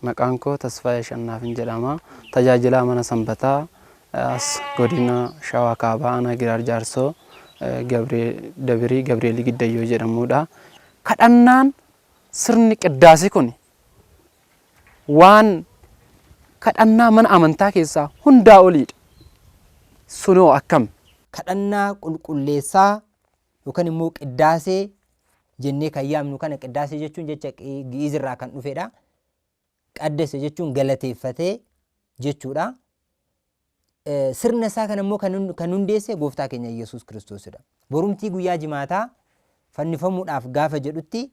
Maqaan koo Tasfaayee Shannaafin jedhama. Tajaajilaa mana sanbataa as godina Shawaa Kaabaa Aanaa Giraar Jaarsoo Dabirii Gabriel Giddayyoo jedhamudha. Kadhannaan sirni qiddaasii kun waan kadhannaa mana amantaa keessaa hundaa oliidha. Sunoo akkam kadhannaa qulqulleessaa yookaan immoo qiddaasee jennee kan yaamnu kana qiddaasee jechuun jecha Gi'izirraa kan dhufedha. Qaddase jechuun galateeffatee jechuudha. Sirna isaa kana immoo kan hundeesse gooftaa keenya Yesuus Kiristoosidha. Borumtii guyyaa jimaataa fannifamuudhaaf gaafa jedhutti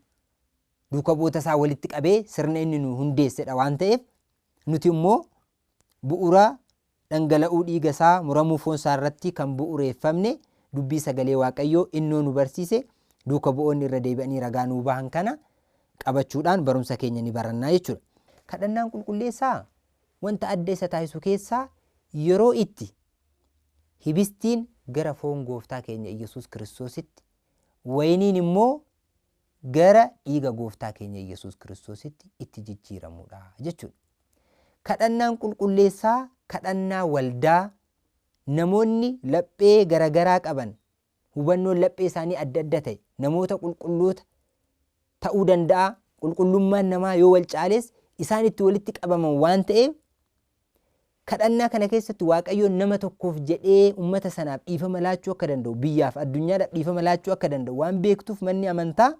duuka bu'oota isaa walitti qabee sirna inni nu hundeessedha waan ta'eef nuti immoo bu'uura dhangala'uu dhiiga isaa muramuu foon isaa irratti kan bu'uureeffamne dubbii sagalee Waaqayyoo innoo nu barsiise duuka bu'oonni irra deebi'anii ragaa nuu bahan kana qabachuudhaan barumsa keenya ni barannaa jechuudha. Kadhannaan qulqulleessaa wanta adda isa taasisu keessaa yeroo itti hibistiin gara foon gooftaa keenya Yesuus Kiristoositti, wayiniin immoo gara dhiiga gooftaa keenya Yesuus Kiristoositti itti jijjiiramudha jechuudha. Kadhannaan qulqulleessaa kadhannaa waldaa namoonni laphee garagaraa qaban, hubannoon laphee isaanii adda adda ta'e, namoota qulqulloota ta'uu danda'a. Qulqullummaan namaa yoo wal caales isaan itti walitti qabaman waan ta'eef kadhannaa kana keessatti Waaqayyoon nama tokkoof jedhee ummata sanaaf dhiifama laachuu akka danda'u, biyyaaf addunyaadhaaf dhiifama laachuu akka danda'u waan beektuuf manni amantaa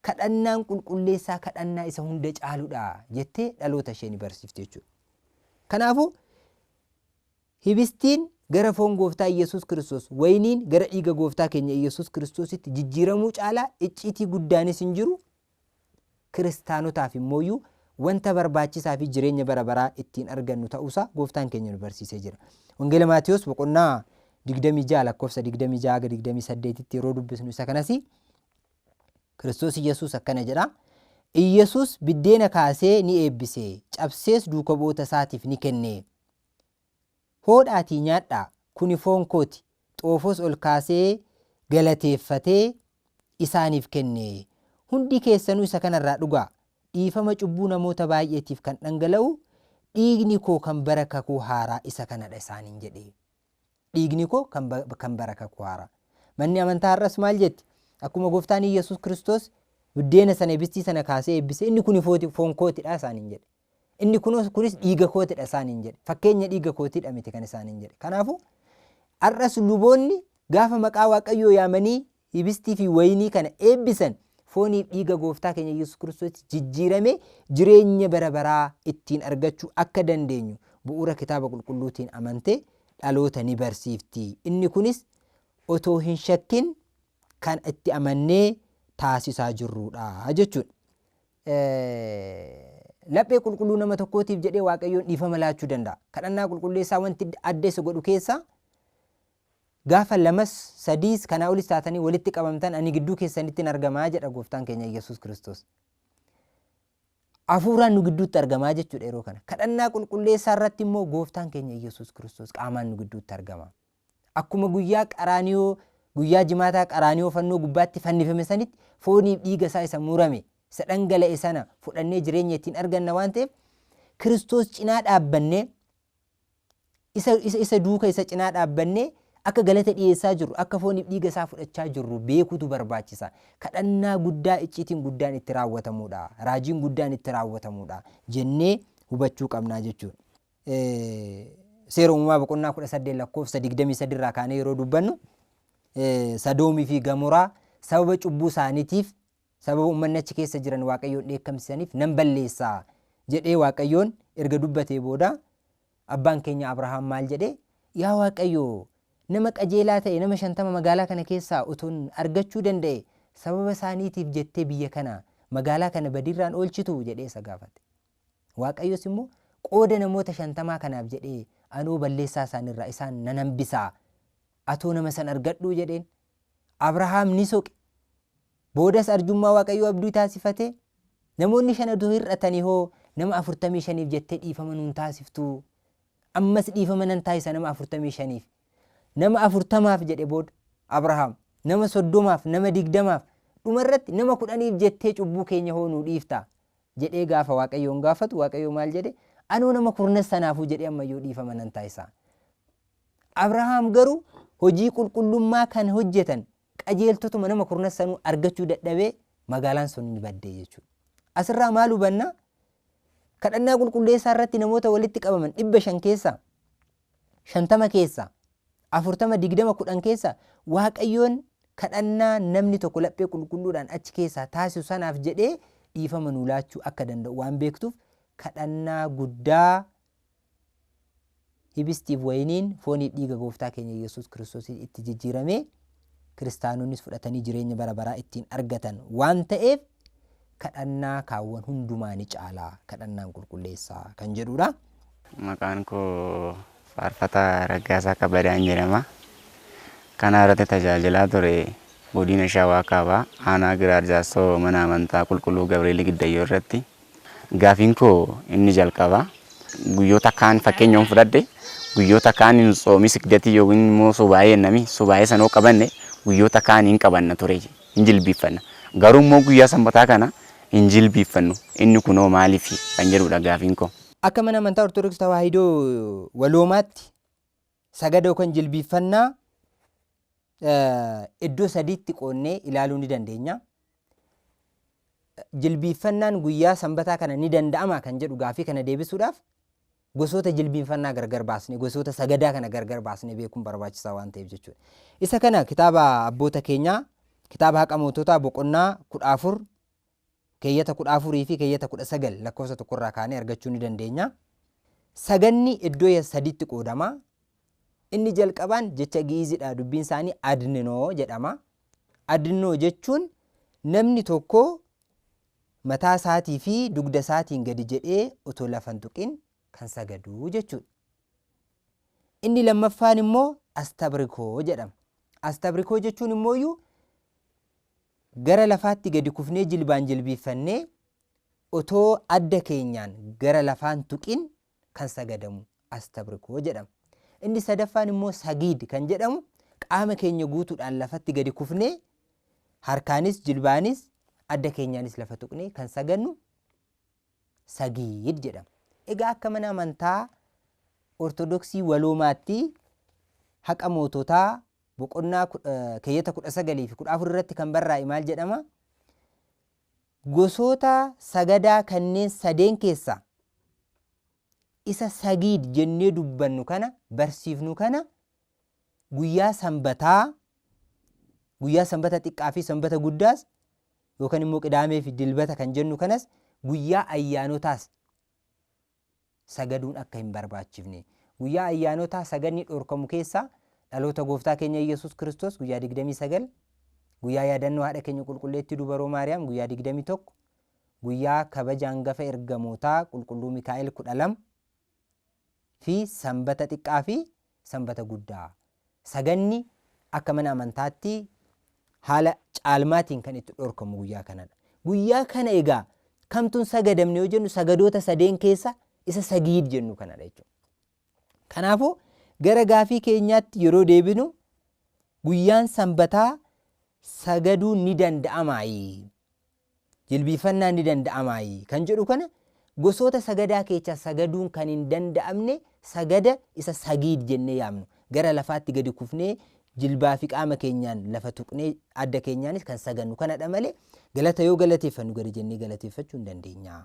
kadhannaan qulqulleessaa kadhannaa isa hunda caaludha jettee dhaloota ishee ni barsiifte jechuudha. Kanaafuu hibistiin gara foon gooftaa Yesuus Kiristoos, wayiniin gara dhiiga gooftaa keenya Yesuus Kiristoositti jijjiiramuu caalaa icciitii guddaanis hin jiru. Kiristaanotaaf immoo wanta barbaachisaa fi jireenya bara baraa ittiin argannu ta'uusaa gooftaan keenya nu barsiisee jira. Wangeela Maatiyos boqonnaa 26 lakkoofsa 26-28 yeroo dubbisnu isa kanas Kiristoos Yesuus akkana jedha. Yesuus biddeena kaasee ni eebbisee, cabsees duuka bu'oota isaatiif ni kennee. Hoodhaatii nyaadhaa, kuni foon kooti. Xoofos ol kaasee galateeffatee isaaniif kennee. Hundi keessanuu isa kanarraa dhugaa. Dhiifama cubbuu namoota baay'eetiif kan dhangala'u dhiigni koo kan bara kakuu haaraa isa kanadha isaaniin jedhee. Dhiigni koo kan bara kakuu haaraa. Manni amantaa har'as maal jetti? Akkuma gooftaan Yesuus Kiristoos biddeena sana hibistii sana kaasee eebbise, inni kun foon kootidha isaaniin jedhe. Inni kunis dhiiga kootidha isaaniin jedhe. Fakkeenya dhiiga kootidha miti kan isaaniin jedhe. Kanaafuu har'as luboonni gaafa maqaa Waaqayyoo yaamanii hibistii fi wayinii kana eebbisan fooniif dhiiga gooftaa keenya Yesuus Kiristoos jijjiirame jireenya bara baraa ittiin argachuu akka dandeenyu bu'uura kitaaba qulqulluutiin amantee dhaloota ni barsiifti. Inni kunis otoo hin shakkin kan itti amannee taasisaa jirrudha jechuudha. Laphee qulqulluu nama tokkootiif jedhee Waaqayyoon dhiifama laachuu danda'a. Kadhannaa qulqulleessaa wanti adda isa godhu keessaa gaafa lamas sadiis kanaa olis taatanii walitti qabamtan ani gidduu keessanittiin argamaa jedha gooftaan keenya Yesuus Kiristoos. Hafuuraan nu gidduutti argamaa jechuudha yeroo kana. Kadhannaa qulqulleessaa irratti immoo gooftaan keenya Yesuus Kiristoos qaamaan nu gidduutti argama. Akkuma guyyaa jimaataa qaraaniyoo fannoo gubbaatti fannifame sanitti fooniif dhiiga isaa isa murame isa dhangala'e sana fudhannee jireenya ittiin arganna waan ta'eef Kiristoos cinaa dhaabbannee isa duuka isa cinaa dhaabbannee akka galata dhiyeessaa jirru, akka fooniif dhiiga isaa fudhachaa jirru beekuutu barbaachisa. Kadhannaa guddaa icciitiin guddaan itti raawwatamudha. Raajiin guddaan itti raawwatamudha jennee hubachuu qabnaa jechuudha. Seera uumamaa boqonnaa 18 lakkoofsa 23 irraa kaanee yeroo dubbannu Sadoomii fi Gamoraa sababa cubbuu isaaniitiif, sababa uummanni achi keessa jiran Waaqayyoon dheekkamsisaniif nan balleessaa jedhee Waaqayyoon erga dubbatee booda abbaan keenya Abrahaam maal jedhee, yaa Waaqayyoo nama qajeelaa ta'e nama 50 magaalaa kana keessaa utuun argachuu danda'e sababa isaaniitiif jettee biyya kana magaalaa kana badiirraan oolchitu jedhee isa gaafate. Waaqayyos immoo qooda namoota 50 kanaaf jedhee anoo balleessaa isaanirraa isaan nan hambisaa atoo nama san argadhuu jedheen. Abrahaam ni soqe. Boodas arjummaa Waaqayyoo abduu taasifate namoonni 5 aduu hir'atanii hoo nama 45f jettee dhiifama nuun taasiftu ammas dhiifama nan taasisa nama 45f. Nama 40f jedhe booda Abrahaam, nama 30f, nama 20f, dhumarratti nama 10f jettee cubbuu keenya hoo nuu dhiifta jedhee gaafa Waaqayyoon gaafatu Waaqayyoo maal jedhe, anoo nama 10 sanaafuu jedhee ammayyuu dhiifama nan taasisa. Abrahaam garuu hojii qulqullummaa kan hojjetan qajeeltotuma nama 10 sanuu argachuu dadhabee magaalaan sun ni baddee jechuudha. Asirraa maal hubanna? Kadhannaa qulqulleessaa irratti namoota walitti qabaman 500 keessaa 50 keessaa 40 20 10 keessa Waaqayyoon kadhannaa namni tokko laphee qulqulluudhaan achi keessaa taasisu sanaaf jedhee dhiifama nuu laachuu akka danda'u waan beektuuf kadhannaa guddaa hibistiif wayiniin fooniif dhiiga gooftaa keenya Yesuus Kiristoos itti jijjiiramee kiristaanonnis fudhatanii jireenya bara baraa ittiin argatan waan ta'eef kadhannaa kaawwan hundumaa ni caalaa kadhannaan qulqulleessaa kan jedhudha. Maqaan koo Faarfataa Raggaasaa Kabadaan jedhama. Kana irratti tajaajilaa ture godina Shawaa Kaabaa aanaa Giraar Jaarsoo mana amantaa qulqulluu Gabreelii Giddayyoo irratti. Gaafiin koo inni jalqaba guyyoota kaan fakkeenyaaf fudhadhe guyyoota kaan hin soomi sigdatii yookiin immoo subaayee nami subaayee sanoo qabanne guyyoota kaan hin qabanna ture hin jilbiiffanna. Garuu immoo guyyaa sanbataa kana hin jilbiiffannu. Inni kunoo maaliif kan jedhudha gaafiin koo. Akka mana amantaa Ortodoksii Tawaahidoo waloomaatti sagada yookaan jilbiiffannaa iddoo sadiitti qoonnee ilaaluu ni dandeenya. Jilbiiffannaan guyyaa sanbataa kana ni danda'ama kan jedhu gaafii kana deebisuudhaaf gosoota jilbiiffannaa gargar baasnee gosoota sagadaa kana gargar baasnee beekuun barbaachisaa waan ta'eef jechuudha. Isa kana kitaaba abboota keenyaa kitaaba haqa moototaa boqonnaa 14 keeyyata 14 fi keeyyata 19 lakkoofsa tokkorraa kaanee argachuu ni dandeenya. Saganni iddoo sadiitti qoodama. Inni jalqabaan jecha gi'iizidha. Dubbiin isaanii adninoo jedhama. Adninoo jechuun namni tokko mataa isaatii fi dugda isaatiin gadi jedhee otoo lafa hin tuqin kan sagadu jechuudha. Inni lammaffaan immoo astabrikoo jedhama. Astabrikoo jechuun immoo gara lafaatti gadi kufnee jilbaan jilbiiffannee otoo adda keenyaan gara lafaan tuqin kan sagadamu astabrikoo jedhama. Inni sadaffaan immoo sagiid kan jedhamu qaama keenya guutuudhaan lafatti gadi kufnee harkaanis jilbaanis adda keenyaanis lafa tuqnee kan sagannu sagiid jedhama. Egaa akka mana amantaa Ortodoksii waloomaatti haqa moototaa boqonnaa keeyyata 19 fi 14 irratti kan barraa'e maal jedhama? Gosoota sagadaa kanneen sadeen keessaa isa sagiid jennee dubbannu kana barsiifnu kana guyyaa sanbata xiqqaa fi sanbata guddaas yookaan immoo qidaamee fi dilbata kan jennu kanas guyyaa ayyaanotaas sagaduun akka hin barbaachifne. Guyyaa ayyaanotaa saganni dhorkamu keessaa dhaloota gooftaa keenya Yesuus Kiristoos guyyaa 29, guyyaa yaadannoo haadha keenya qulqulleettii dubaroo Maariyaam guyyaa 21, guyyaa kabaja hangafa ergamootaa qulqulluu Mikaa'el 12 fi sanbata xiqqaa fi sanbata guddaa. Saganni akka mana amantaatti haala caalmaatiin kan itti dhorkamu guyyaa kanadha. Guyyaa kana egaa kamtuun sagadamne yoo jennu sagadoota sadeen keessa isa sagiid jennu kanadha jechuudha. Kanaafuu gara gaafii keenyaatti yeroo deebinu guyyaan sanbataa sagaduu ni danda'amaayi, jilbiifannaa ni danda'amaayi kan jedhu kana gosoota sagadaa keessaa sagaduun kan hin danda'amne sagada isa sagiid jennee yaamnu. Gara lafaatti gadi kufnee jilbaa fi qaama keenyaan lafa tuqnee adda keenyaanis kan sagannu kanadha malee galata yoo galateeffannu gadi jennee galateeffachuu hin dandeenya.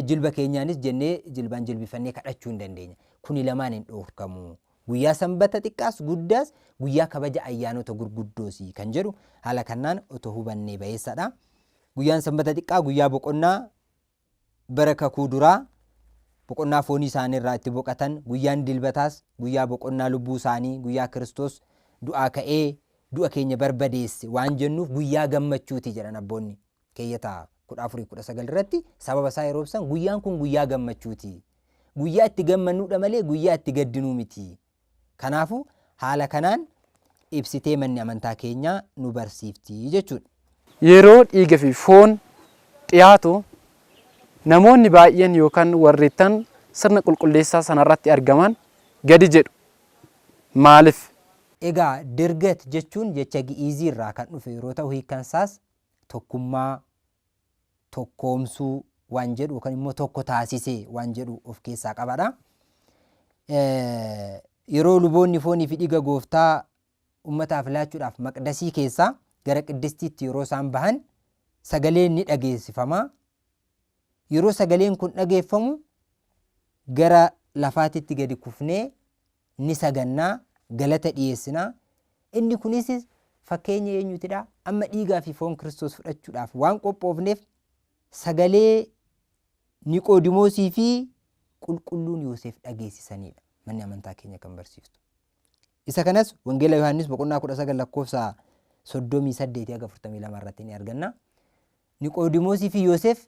Jilba keenyaanis jennee jilbaan jilbifannee kadhachuu hin dandeenya. Kuni lamaan hin dhorkamu. Guyyaa sanbata xiqqaas guddaas guyyaa kabaja ayyaanota gurguddoosi kan jedhu haala kanaan otoo hubannee bayeessadha. Guyyaan sanbata xiqqaa guyyaa boqonnaa bara kakuu duraa boqonnaa foonii isaanii irraa itti boqatan, guyyaan dilbataas guyyaa boqonnaa lubbuu isaanii guyyaa Kiristoos du'aa ka'ee du'a keenya barbadeesse waan jennuuf guyyaa gammachuuti jedhan abboonni keeyyata 14-19 irratti sababa isaa yeroo ibsan guyyaan kun guyyaa gammachuuti. Guyyaa itti gammannuudha malee guyyaa itti gaddinuu miti. Kanaafuu haala kanaan ibsitee manni amantaa keenyaa nu barsiifti jechuudha. Yeroo dhiiga fi foon dhiyaatu namoonni baay'een yookaan warrittan sirna qulqulleessaa sanarratti argaman gadi jedhu. Maaliif? Egaa dirgat jechuun jecha gi'iizii irraa kan dhufe yeroo ta'u hiikkaan isaas tokkummaa, tokkoomsuu waan jedhu yookaan immoo tokko taasisee waan jedhu of keessaa qabadha. Yeroo luboonni foonii fi dhiiga gooftaa ummataaf laachuudhaaf maqdasii keessaa gara qiddistiitti yeroo isaan bahan sagaleen ni dhageessifama. Yeroo sagaleen kun dhageeffamu gara lafaatitti gadi kufnee ni sagannaa, galata dhiyeessinaa. Inni kunis fakkeenya eenyutidha? Amma dhiigaa fi foon Kiristoos fudhachuudhaaf waan qophoofneef sagalee Niqoodimoosii fi qulqulluun Yoosef dhageessisanidha. Manni amantaa keenya kan barsiiftu. Isa kanas Wangeela Yohaannis boqonnaa 19 lakkoofsa 38-42 irratti ni arganna. Niqoodimoosii fi Yoosef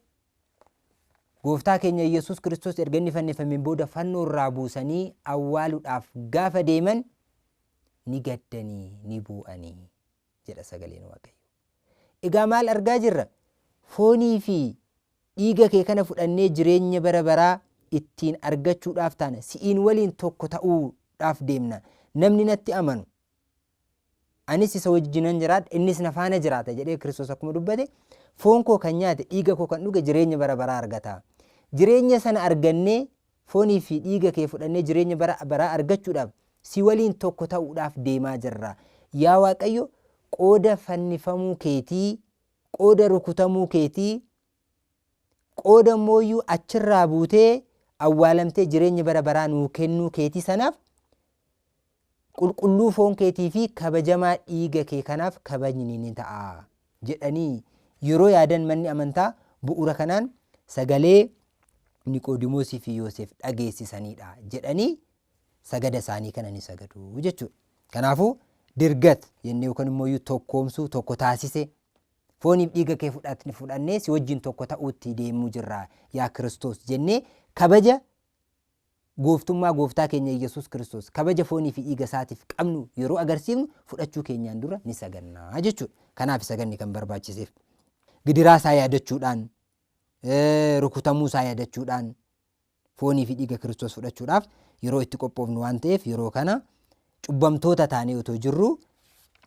gooftaa keenya Yesuus Kiristoos erga inni fannifameen booda fannoo irraa buusanii awwaaluudhaaf gaafa deeman ni gaddanii ni bu'anii jedha sagaleen Waaqayyo. Egaa maal argaa jirra? Foonii fi dhiiga kee kana fudhannee jireenya bara baraa ittiin argachuudhaaf taana si'iin waliin tokko ta'uudhaaf deemna. Namni natti amanu anis isa wajjinan jiraadha innis na faana jiraata jedhee Kiristoos akkuma dubbate foon koo kan nyaate dhiiga koo kan dhuge jireenya bara baraa argata. Jireenya sana argannee foonii fi dhiiga kee fudhannee jireenya bara baraa argachuudhaaf si waliin tokko ta'uudhaaf deemaa jirra. Yaa Waaqayyo qooda fannifamuu keetii, qooda rukutamuu keetii, qooda mooyyuu achirraa buutee awwaalamtee jireenya bara baraa nuu kennuu keetii sanaaf qulqulluu foon keetii fi kabajamaa dhiiga kee kanaaf kabajni ni ta'a jedhanii yeroo yaadan manni amantaa bu'uura kanaan sagalee Niqoodimoosii fi Yoosef dhageessisanidha jedhanii sagada isaanii kana ni sagadu jechuudha. Kanaafuu dirgat jennee yookaan immoo tokkoomsuu tokko taasise fooniif dhiiga kee fudhannee si wajjin tokko ta'uutti deemuu jirra yaa Kiristoos jennee kabaja gooftummaa gooftaa keenya Yesuus Kiristoos kabaja foonii fi dhiiga isaatiif qabnu yeroo agarsiifnu fudhachuu keenyaan dura ni sagannaa jechuudha. Kanaaf saganni kan barbaachiseef gidiraa isaa yaadachuudhaan rukutamuu isaa yaadachuudhaan foonii fi dhiiga Kiristoos fudhachuudhaaf yeroo itti qophoofnu waan ta'eef yeroo kana cubbamtoota taanee otoo jirru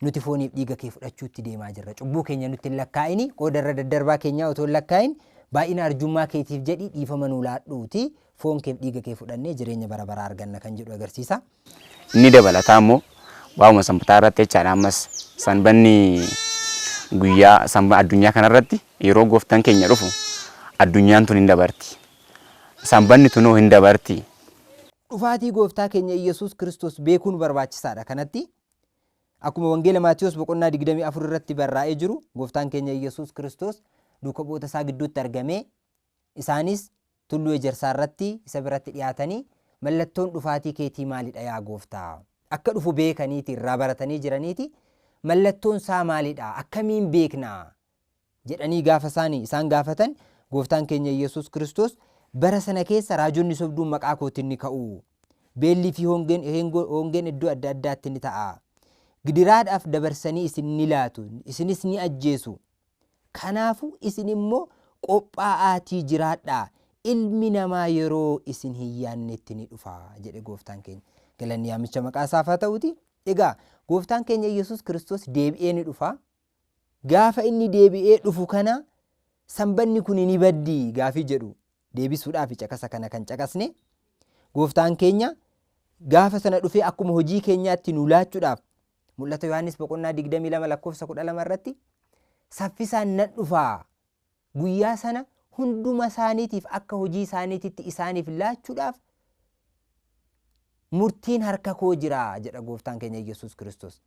nuti fooniif dhiiga kee fudhachuutti deemaa jirra. Cubbuu keenya nutti hin lakkaa'ini qooda irra daddarbaa keenyaa otoo hin lakkaa'in baay'ina arjummaa keetiif jedhi dhiifama nuu laadhuuti foon keef dhiiga kee fudhannee jireenya bara baraa arganna kan jedhu agarsiisa. Inni dabalataa immoo waa'uma sanbataa irratti jechaadha. Ammas sanbanni guyyaa sanba addunyaa kanarratti yeroo gooftaan keenya dhufu addunyaan tun hin dabarti. Sanbanni tunoo hin dabarti. Dhufaatii gooftaa keenya Yesuus Kiristoos beekuun barbaachisaadha. Kanatti akkuma wangeela Maatiyos boqonnaa 24 irratti barraa'ee jiru gooftaan keenya Yesuus Kiristoos duuka bu'oota isaa gidduutti argamee isaanis tulluu ejersaa irratti isa biratti dhiyaatanii mallattoon dhufaatii keetii maalidha yaa gooftaa? Akka dhufu beekaniiti irraa baratanii jiraniiti mallattoon isaa maalidha? Akkamiin beekna? jedhanii gaafa isaan gaafatan gooftaan keenya Yesuus Kiristoos bara sana keessa raajonni sobduun maqaa kootiin ni ka'u. Beellii fi hongeen iddoo adda addaatti ni ta'a. Gidiraadhaaf dabarsanii isin ni laatu, isinis ni ajjeesu. Kanaafuu isin immoo qophaa'aatii jiraadhaa. Ilmi namaa yeroo isin hin yaannetti ni dhufa jedhe gooftaan keenya. Galanni yaamicha maqaa isaaf haa ta'uuti. Egaa gooftaan keenya Yesuus Kiristoos deebi'ee ni dhufa. Gaafa inni deebi'ee dhufu kana sanbanni kun ni baddi gaafii jedhu deebisuudhaaf caqasa kana kan caqasne gooftaan keenya gaafa sana dhufee akkuma hojii keenyaatti nu laachuudhaaf mul'ata Yohaannis boqonnaa 22 lakkoofsa 12 irratti saffisaan nan dhufaa guyyaa sana hunduma isaaniitiif akka hojii isaaniititti isaaniif laachuudhaaf murtiin harka koo jira jedha gooftaan keenya Yesuus Kiristoos.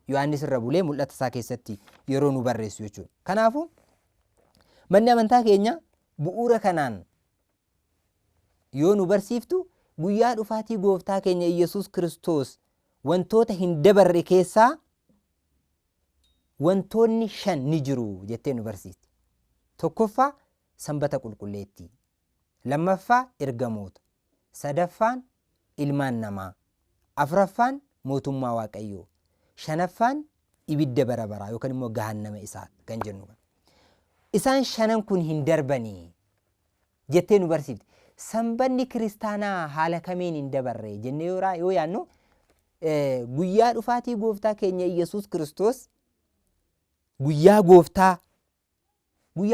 Yohaannis irra bulee mul'ata isaa keessatti yeroo nu barreessu jechuudha. Kanaafuu manni amantaa keenya bu'uura kanaan yoo nu barsiiftu guyyaa dhufaatii gooftaa keenya Yesuus Kiristoos wantoota hin dabarre keessaa wantoonni 5 ni jiru jettee nu barsiifti. Tokkoffaa sanbata qulqulleettii, lammaffaa ergamoota, sadaffaan ilmaan namaa, afuraffaan mootummaa Waaqayyoo, shanaffaan ibidda bara baraa yookaan immoo gahannama isaa kan jennu. Isaan 5 kun hin darbanii jettee nu barsiifti. Sanbanni kiristaanaa haala kamiin hin dabarre jennee yoo yaannu guyyaa dhufaatii gooftaa keenya Yesuus Kiristoos guyyaa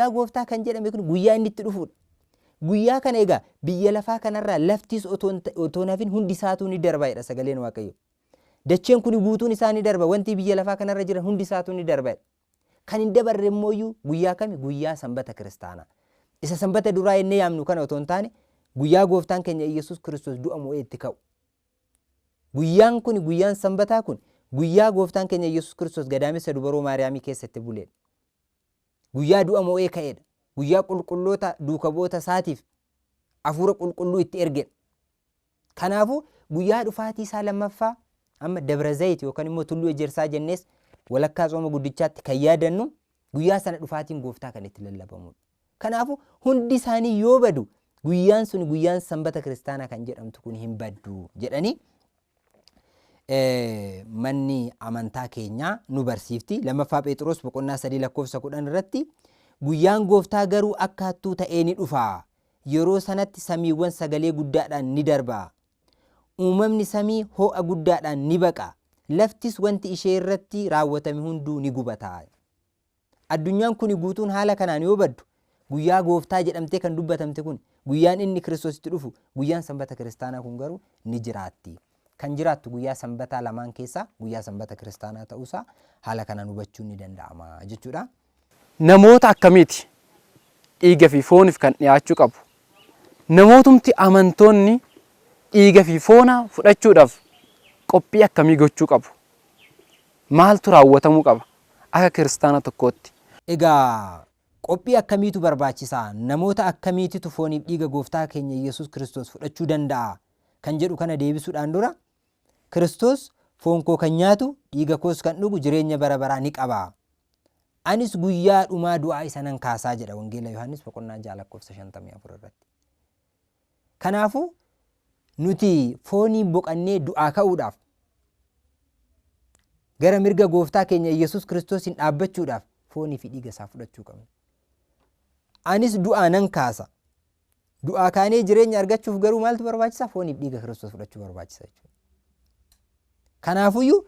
gooftaa kan jedhame kun guyyaa inni itti dhufudha. Guyyaa kana egaa biyya lafaa kanarraa laftis otoo nafin hundi isaatu ni darba jedha sagaleen Waaqayyo. Dacheen kun guutuun isaa ni darba, wanti biyya lafaa kanarra jiran hundi isaatu ni darba. Kan hin dabarre immoo guyyaa kami? Guyyaa sanbata kiristaanaa. Isa sanbata duraa jennee yaamnu kana otoo hin taane guyyaa gooftaan keenya Yesuus Kiristoos du'a mo'ee itti ka'u. Guyyaan kun guyyaan sanbataa kun guyyaa gooftaan keenya Yesuus Kiristoos gadaamessa dubaroo Maariyaamii keessatti buleedha. Guyyaa du'a mo'ee ka'eedha. Guyyaa qulqulloota duuka bu'oota isaatiif hafuura qulqulluu itti ergedha. Kanaafuu guyyaa dhufaatii isaa lammaffaa amma Dabra Zayit yookaan immoo tulluu ejersaa jennees walakkaa tsooma guddichaatti kan yaadannu guyyaa sana dhufaatiin gooftaa kan itti lallabamudha. Kanaafuu hundi isaanii yoo badu guyyaan sun guyyaan sanbata kiristaanaa kan jedhamtu kun hin baddu jedhanii manni amantaa keenyaa nu barsiifti. Lammaffaa Phexros boqonnaa 3 lakkoofsa 10 irratti guyyaan gooftaa garuu akka hattuu ta'ee ni dhufa. Yeroo sanatti samiiwwan sagalee guddaadhaan ni darba. Uumamni samii ho'a guddaadhaan ni baqa. Laftis wanti ishee irratti raawwatame hunduu ni gubata. Addunyaan kun guutuun haala kanaan yoo baddu, guyyaa gooftaa jedhamtee kan dubbatamte kun, guyyaan inni Kiristoositti dhufu, guyyaan sanbata kiristaanaa kun garuu ni jiraatti. Kan jiraattu guyyaa sanbataa lamaan keessaa guyyaa sanbata kiristaanaa ta'uusaa haala kanaan hubachuun ni danda'ama jechuudha. Namoota akkamiiti dhiiga fi fooniif kan dhiyaachuu qabu? Namootumti amantoonni dhiiga fi foona fudhachuudhaaf qophii akkamii gochuu qabu? Maaltu raawwatamuu qaba akka kiristaana tokkootti? Egaa qophii akkamiitu barbaachisaa? Namoota akkamiititu fooniif dhiiga gooftaa keenya Yesuus Kiristoos fudhachuu danda'a kan jedhu kana deebisuudhaan dura, Kiristoos foon koo kan nyaatu dhiiga koos kan dhugu jireenya bara baraa ni qaba. Anis guyyaa dhumaa du'aa isa nan kaasaa jedha Wangeela Yohaannis boqonnaa 6:54 irratti. Kanaafuu nuti fooniin boqannee du'aa ka'uudhaaf, gara mirga gooftaa keenya Yesuus Kiristoosiin dhaabbachuudhaaf foonii fi dhiiga isaa fudhachuu qabna. Anis du'aa nan kaasa. Du'aa kaanee jireenya argachuuf garuu maaltu barbaachisa? Fooniif dhiiga Kiristoos fudhachuu barbaachisa jechuudha. Kanaafuyyuu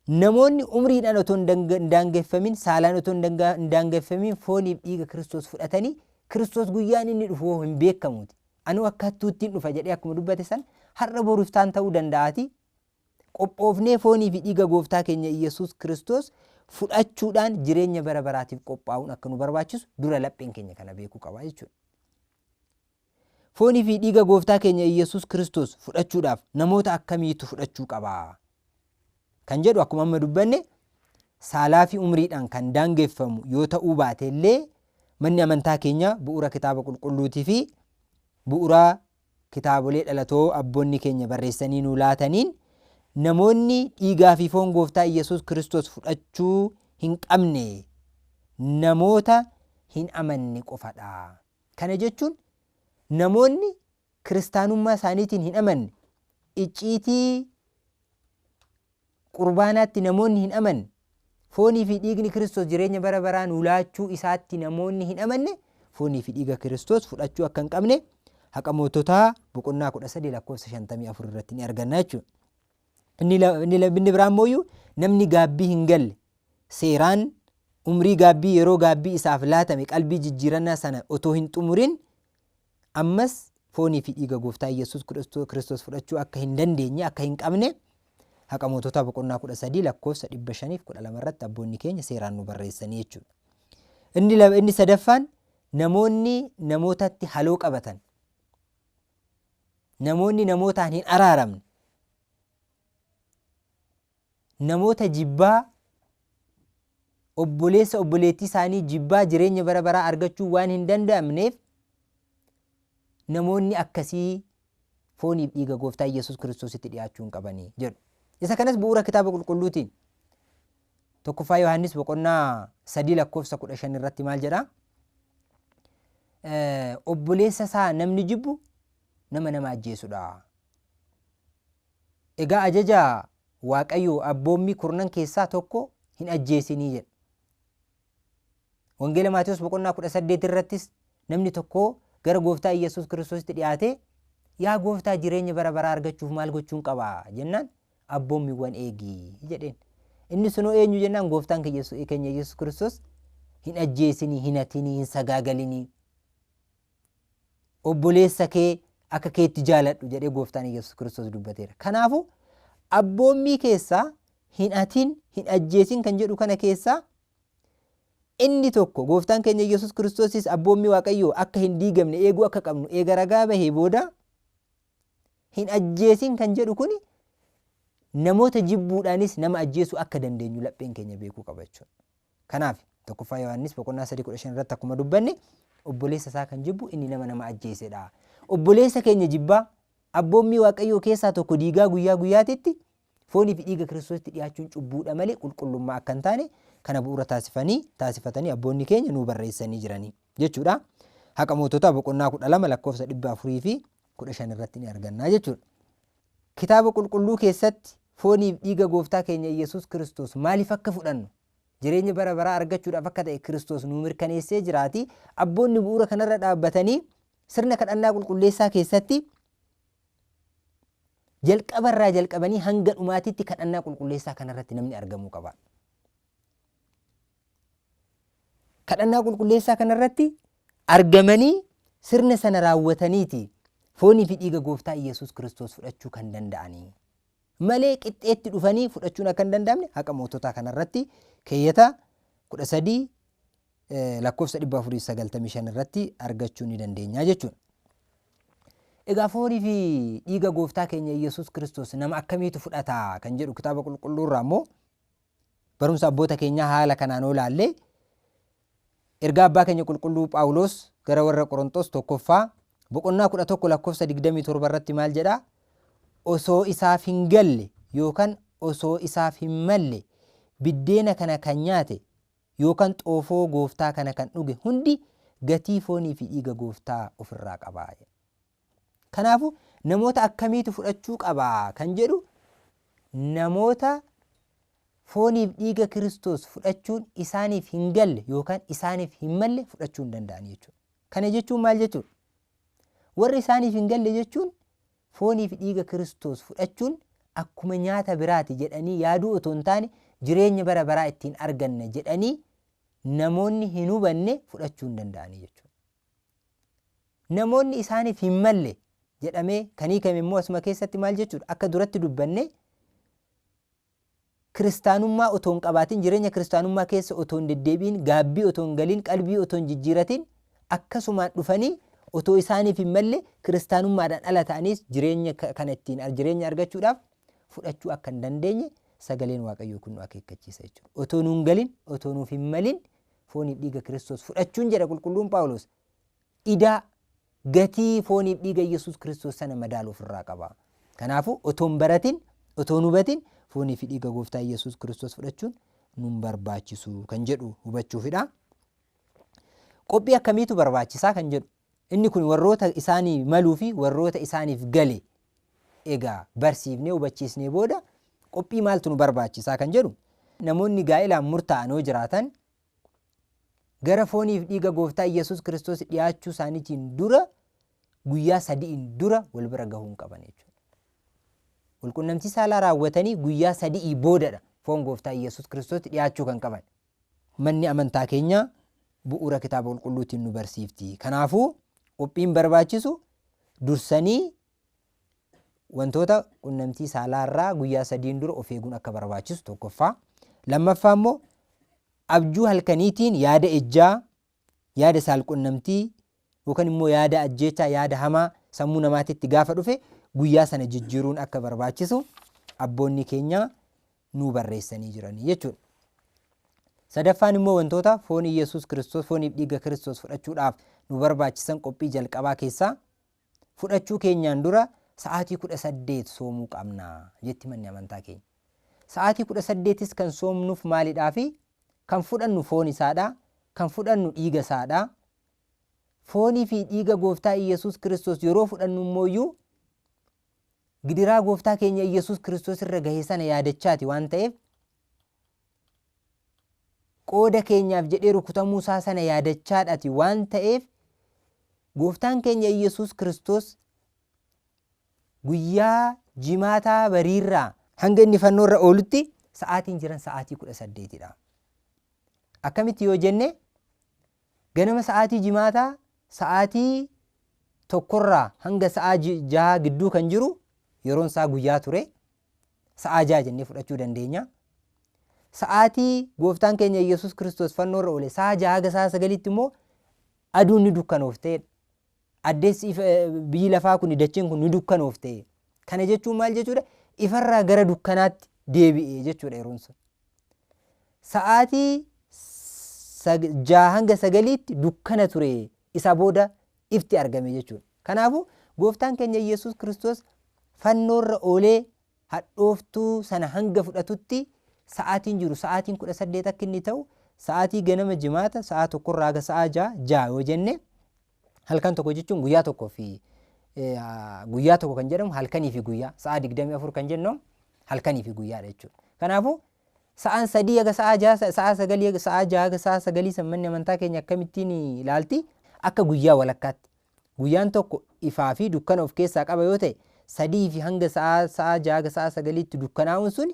namoonni umriidhaan otoo hin daangeffamin, saalaan otoo hin daangeffamin fooniif dhiiga Kiristoos fudhatanii, Kiristoos guyyaan inni dhufu hin beekamuuti. Anuu akka hattuuttiin dhufa jedhee akkuma dubbate san har'a boruuftaan ta'uu danda'aati. Qophoofnee foonii fi dhiiga gooftaa keenya Yesuus Kiristoos fudhachuudhaan jireenya bara baraatiif qophaa'uun akka nu barbaachisu dura lapheen keenya kana beekuu qaba jechuudha. Foonii fi dhiiga gooftaa keenya Yesuus Kiristoos fudhachuudhaaf namoota akkamiitu fudhachuu qaba kan jedhu akkuma amma dubbanne, saalaa fi umriidhaan kan daangeffamu yoo ta'uu baate illee manni amantaa keenya bu'uura kitaaba qulqulluutii fi bu'uura kitaabolee dhalatoo abboonni keenya barreessanii nuu laataniin namoonni dhiigaa fi foon gooftaa Yesuus Kiristoos fudhachuu hin qabne namoota hin amanne qofadha. Kana jechuun namoonni kiristaanummaa isaaniitiin hin amanne, icciitii qurbaanaatti namoonni hin amanne, foonii fi dhiigni Kiristoos jireenya bara baraa nuu laachuu isaatti namoonni hin amanne foonii fi dhiiga Kiristoos fudhachuu akka hin qabne Haqa Moototaa boqonnaa 13:54 irratti ni arganna jechuudha. Inni biraan mooyyuu namni gaabbii hin galle seeraan umrii gaabbii yeroo gaabbii isaaf laatame qalbii jijjiirannaa sana otoo hin xumurin ammas foonii fi dhiiga gooftaa Yesuus Kiristoos fudhachuu akka hin dandeenye akka hin qabne Haqa Moototaa boqonnaa 13:512 irratti abboonni keenya seeraan nu barreessanii jechuudha. Inni sadaffaan namoonni namootatti haloo qabatan, namoonni namootaan hin araaramne, namoota jibbaa, obboleessa obboleettii isaanii jibbaa jireenya bara baraa argachuu waan hin danda'amneef namoonni akkasii fooniif dhiiga gooftaa Yesuus Kiristoositti dhiyaachuu hin qabanii jedhu. Isa kanas bu'uura kitaaba qulqulluutiin tokkoffaa Yohaannis boqonnaa 3:15 irratti maal jedha? Obboleessa isaa namni jibbu nama ajjeesudha. Egaa ajaja Waaqayyo abboommii kurnan keessaa tokko hin ajjeesinii jedha. Wangeela Maatewos boqonnaa 18 irrattis namni tokko gara gooftaa Yesuus Kiristoositti dhiyaatee, yaa gooftaa jireenya bara baraa argachuuf maal gochuun qaba jennaan, abboommiiwwan eegi jedheen. Inni sunoo eenyu jennaan, gooftaan keenya Yesuus Kiristoos hin ajjeesinii, hin hatinii, hin sagaagalinii, obboleessa kee akka keetti jaaladhu jedhee gooftaan Yesuus Kiristoos dubbateera. Kanaafuu abboommii keessaa hin hatin, hin ajjeesin kan jedhu kana keessaa inni tokko gooftaan keenya Yesuus Kiristoosis abboommii Waaqayyoo akka hin diigamne eeguu akka qabnu eega ragaa bahee booda hin ajjeesin kan jedhu kuni namoota jibbuudhaanis nama ajjeesuu akka dandeenyu lapheen keenya beekuu qaba jechuudha. Kanaaf tokkoffaa Yohaannis boqonnaa 3:15 irratti akkuma dubbanne obboleessa isaa kan jibbu inni nama ajjeesedha. Obboleessa keenya jibbaa abboommii Waaqayyoo keessaa tokko diigaa guyyaa guyyaatitti foonii fi dhiiga Kiristoositti dhiyaachuun cubbuudha malee qulqullummaa akka hin taane kana bu'uura taasifatanii abboonni keenya nuu barreessanii jiranii jechuudha. Haqa Moototaa boqonnaa 12:415 irratti ni argannaa jechuudha. Kitaaba qulqulluu keessatti foonii fi dhiiga gooftaa keenya Yesuus Kiristoos maaliif akka fudhannu jireenya bara baraa argachuudhaaf akka ta'e Kiristoos nu mirkaneessee jiraati. Abboonni bu'uura kanarra dhaabbatanii sirna kadhannaa qulqulleessaa keessatti jalqabarraa jalqabanii hanga dhumaatitti kadhannaa qulqulleessaa kanarratti namni argamuu qaba. Kadhannaa qulqulleessaa kanarratti argamanii sirna sana raawwataniiti foonii fi dhiiga gooftaa Iyyasuus Kiristoos fudhachuu kan danda'anii malee qixxeetti dhufanii fudhachuun akka hin danda'amne haqa moototaa kanarratti keeyyata 13 lakkoofsa 495 irratti argachuu ni dandeenya jechuudha. Egaa foonii fi dhiiga gooftaa keenya Iyyasuus Kiristoos nama akkamiitu fudhata kan jedhu kitaaba qulqulluurraa immoo barumsa abboota keenyaa haala kanaan olaallee ergaa abbaa keenya qulqulluu Phaawulos gara warra Qorontos tokkoffaa boqonnaa 11 lakkoofsa 27 irratti maal jedha? Osoo isaaf hin galle yookaan osoo isaaf hin malle biddeena kana kan nyaate yookaan xoofoo gooftaa kana kan dhuge hundi gatii foonii fi dhiiga gooftaa ofirraa qaba. Kanaafuu namoota akkamiitu fudhachuu qaba kan jedhu namoota fooniif dhiiga Kiristoos fudhachuun isaaniif hin galle yookaan isaaniif hin malle fudhachuu hin danda'an jechuudha. Kana jechuun maal jechuudha? Warri isaaniif hin galle jechuun fooniif dhiiga Kiristoos fudhachuun akkuma nyaata biraati jedhanii yaaduu otoo hin taane jireenya bara baraa ittiin arganna jedhanii namoonni hin hubanne fudhachuu hin danda'anii jechuudha. Namoonni isaaniif hin malle jedhamee kan hiikame immoo asuma keessatti maal jechuudha? Akka duratti dubbanne kiristaanummaa otoo hin qabaatin jireenya kiristaanummaa keessa otoo hin deddeebiin gaabbii otoo hin galiin qalbii otoo hin jijjiiratin akkasumaan dhufanii otoo isaaniif hin malle kiristaanummaadhaan ala ta'anis jireenya kana ittiin jireenya argachuudhaaf fudhachuu akka hin dandeenye sagaleen Waaqayyoo kun nu akeekkachiisa jechuudha. Otoo nu hin galin otoo nuuf hin malin fooniif dhiiga Kiristoos fudhachuun jedha qulqulluun Phaawulos idaa gatii fooniif dhiiga Iyyasuus Kiristoos sana madaalu ofirraa qaba. Kanaafuu otoo hin baratin otoo hin hubatin foonii fi dhiiga gooftaa Iyyasuus Kiristoos fudhachuun nun barbaachisu kan jedhu hubachuufidha. Qophii akkamiitu barbaachisaa kan jedhu inni kun warroota isaanii maluu fi warroota isaaniif gale egaa barsiifnee hubachiisnee booda qophii maaltu nu barbaachisaa kan jedhu namoonni gaa'ilaan murtaa'anoo jiraatan gara fooniif dhiiga gooftaa Iyyasuus Kiristoos dhiyaachuu isaaniitiin dura guyyaa 3 dura wal bira gahuu hin qaban jechuudha. Walqunnamtii saalaa raawwatanii guyyaa 3 boodadha foon gooftaa Iyyasuus Kiristoos dhiyaachuu kan qaban. Manni amantaa keenya bu'uura kitaaba qulqulluutiin nu barsiifti. Kanaafuu qophiin barbaachisu dursanii wantoota qunnamtii saalaarraa guyyaa 3 dura of eeguun akka barbaachisu tokkoffaa. Lammaffaa immoo abjuu halkaniitiin yaada ejjaa, yaada saalqunnamtii yookaan immoo yaada ajjeechaa, yaada hamaa sammuu namaatitti gaafa dhufe guyyaa sana jijjiiruun akka barbaachisu abboonni keenya nu barreessanii jiranii jechuudha. Sadaffaan immoo wantoota foon Iyyasuus Kiristoos fooniif dhiiga Kiristoos fudhachuudhaaf nu barbaachisan qophii jalqabaa keessaa fudhachuu keenyaan dura sa'aatii 18 soomuu qabna jetti manni amantaa keenya. Sa'aatii 18s kan soomnuuf maalidhaafi kan fudhannu foon isaadha, kan fudhannu dhiiga isaadha. Foonii fi dhiiga gooftaa Iyyasuus Kiristoos yeroo fudhannu immoo gidiraa gooftaa keenya Iyyasuus Kiristoos irra gahee sana yaadachaati waan ta'eef qooda keenyaaf jedhee rukutamuu isaa sana yaadachaadhaati waan ta'eef gooftaan keenya Iyyasuus Kiristoos guyyaa jimaataa bariirraa hanga inni fannoorra oolutti sa'aatiin jiran sa'aatii 18dha. Akkamitti yoo jenne ganama sa'aatii jimaataa sa'aatii 1 hanga sa'aa 6 gidduu kan jiru yeroon isaa guyyaa ture sa'aa 6 jennee fudhachuu dandeenya. Sa'aatii gooftaan keenya Iyyasuus Kiristoos fannoorra oole sa'aa 6 haga sa'aa 9tti immoo aduun ni dukkanooftee addeessi biyyi lafaa kun dacheen kun ni dukkanooftee. Kana jechuun maal jechuudha? Ifarraa gara dukkanaatti deebi'ee jechuudha yeroon sun. Sa'aatii 6 hanga 9tti dukkana ture isa booda ifti argame jechuudha. Kanaafuu gooftaan keenya Iyyasuus Kiristoos fannoorra oolee hadhooftuu sana hanga fudhatutti sa'aatiin jiru sa'aatiin 18 akka inni ta'u sa'aatii ganama jimaata sa'aa 1 haga sa'aa 6 yoo jenne halkan tokko jechuun guyyaa tokko fi guyyaa tokko kan jedhamu halkanii fi guyyaa sa'aa 24 kan jennu halkanii fi guyyaadha jechuudha. Kanaafuu sa'aan 3 haga sa'a 6 sa'a 9 haga sa'a 6 haga sa'a 9 manni amantaa keenya akkamittiin ilaalti akka guyyaa walakkaatti. Guyyaan tokko ifaa fi dukkana of keessaa qaba yoo ta'e 3 fi hanga sa'a 6 haga sa'a 9tti dukkanaa'uun sun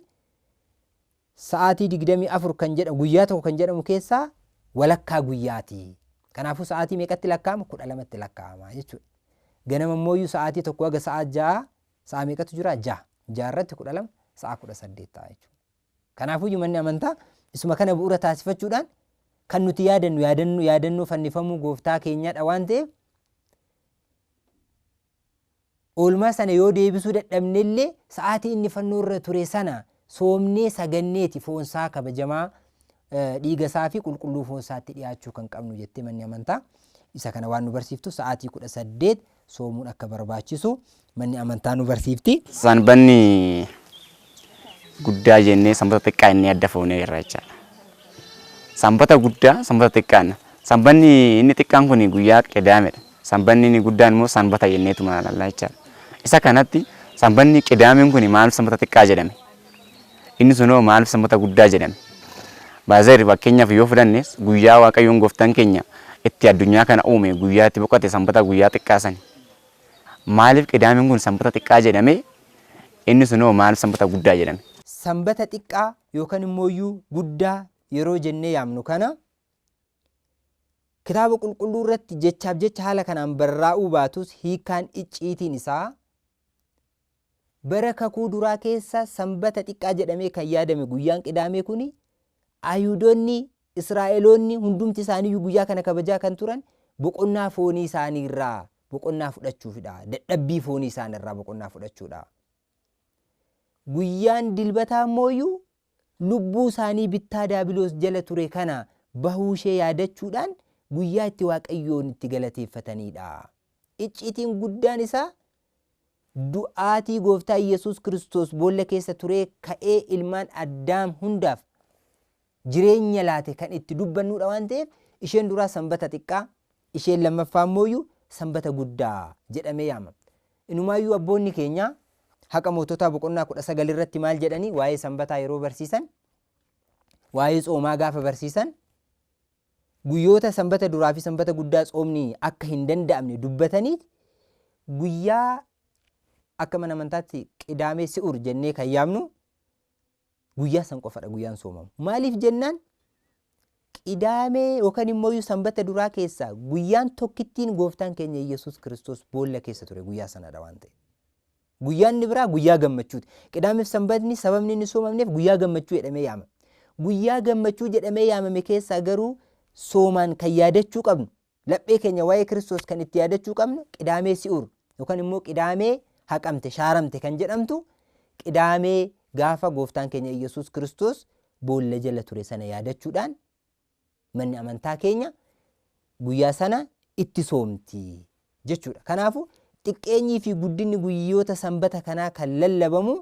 sa'aatii 24 kan jedhamu guyyaa tokko kan jedhamu keessaa walakkaa guyyaati. Kanaafuu sa'aatii meeqatti lakkaa'ama? 12tti lakkaa'ama jechuudha. Ganama immoo sa'aatii tokko haga sa'a 6 sa'a meeqatu jira? 6 irratti 12 sa'a 18 ta'a jechuudha. Kanaafuu manni amantaa isuma kana bu'uura taasifachuudhaan kan nuti yaadannoo fannifamuu gooftaa keenyadha waan ta'eef oolmaa sana yoo deebisuu dadhabne illee sa'aatii inni fannoo irra ture sana soomnee saganneeti foonsaa kabajamaa dhiiga isaa fi qulqulluu foonsaatti dhiyaachuu kan qabnu jettee manni amantaa isa kana waan nu barsiiftu sa'aatii 18 soomuun akka barbaachisu manni amantaa nu barsiifti. Sanbanni guddaa jennee sanbata xiqqaa inni adda foonee irra jechaadha. Sanbata guddaa sanbata xiqqaan sanbanni inni xiqqaan kun guyyaa qidaamedha. Sanbanni inni guddaan immoo sanbata jenneetu maalallaa jechaadha. Isa kanatti sanbanni qidaameen kun maaliif sanbata xiqqaa jedhame? Inni sunoo maaliif sanbata guddaa jedhame? Baazari fakkeenyaaf yoo fudhanne guyyaa Waaqayyoon gooftaan keenya itti addunyaa kana uume guyyaa itti boqote sanbata guyyaa xiqqaa sani. Maaliif qidaameen kun sanbata xiqqaa jedhame? Inni sunoo maaliif sanbata guddaa jedhame? Sanbata xiqqaa yookaan immoo guddaa yeroo jennee yaamnu kana kitaaba qulqulluu irratti jechaaf jecha haala kanaan barraa'uu baatus hiikaan icciitiin isaa bara kakuu duraa keessa sanbata xiqqaa jedhamee kan yaadame guyyaan qidaamee kuni Ayuudonni Israa'eloonni hundumti isaanii guyyaa kana kabajaa kan turan boqonnaa foonii isaanii irraa boqonnaa fudhachuufidha. Dadhabbii foonii isaanii irraa boqonnaa fudhachuudha. Guyyaan dilbataa immoo lubbuu isaanii bittaa daabiloos jala ture kana bahuu ishee yaadachuudhaan guyyaa itti Waaqayyoon itti galateeffatanidha. Icciitiin guddaan isaa du'aatii gooftaa Yesuus Kiristoos boolla keessa ture ka'ee ilmaan Addaam hundaaf jireenya laate kan itti dubbannudha waan ta'eef isheen duraa sanbata xiqqaa isheen lammaffaa immoo sanbata guddaa jedhamee yaamama. Inumaayyuu abboonni keenya haqa moototaa boqonnaa 19 irratti maal jedhanii waa'ee sanbataa yeroo barsiisan waa'ee tsoomaa gaafa barsiisan guyyoota sanbata duraa fi sanbata guddaa tsoomni akka hin danda'amne dubbatanii guyyaa akka mana amantaatti qidaamee si'ur jennee kan yaamnu guyyaa san qofadha guyyaan soomamu. Maaliif jennaan qidaamee yookaan immoo sanbata duraa keessa guyyaan tokkittiin gooftaan keenya Yesuus Kiristoos boolla keessa ture guyyaa sanadha waan ta'e. Guyyaan biraa guyyaa gammachuuti. Qidaameef sanbatni sababni inni soomamneef guyyaa gammachuu jedhamee yaamama. Guyyaa gammachuu jedhamee yaamame keessaa garuu soomaan kan yaadachuu qabnu laphee keenya waa'ee Kiristoos kan itti yaadachuu qabnu qidaamee si'ur yookaan immoo qidaamee haqamte shaaramte kan jedhamtu qidaamee gaafa gooftaan keenya Yesuus Kiristoos boolla jala ture sana yaadachuudhaan manni amantaa keenya guyyaa sana itti soomti jechuudha. Kanaafuu xiqqeenyii fi guddinni guyyoota sanbata kanaa kan lallabamu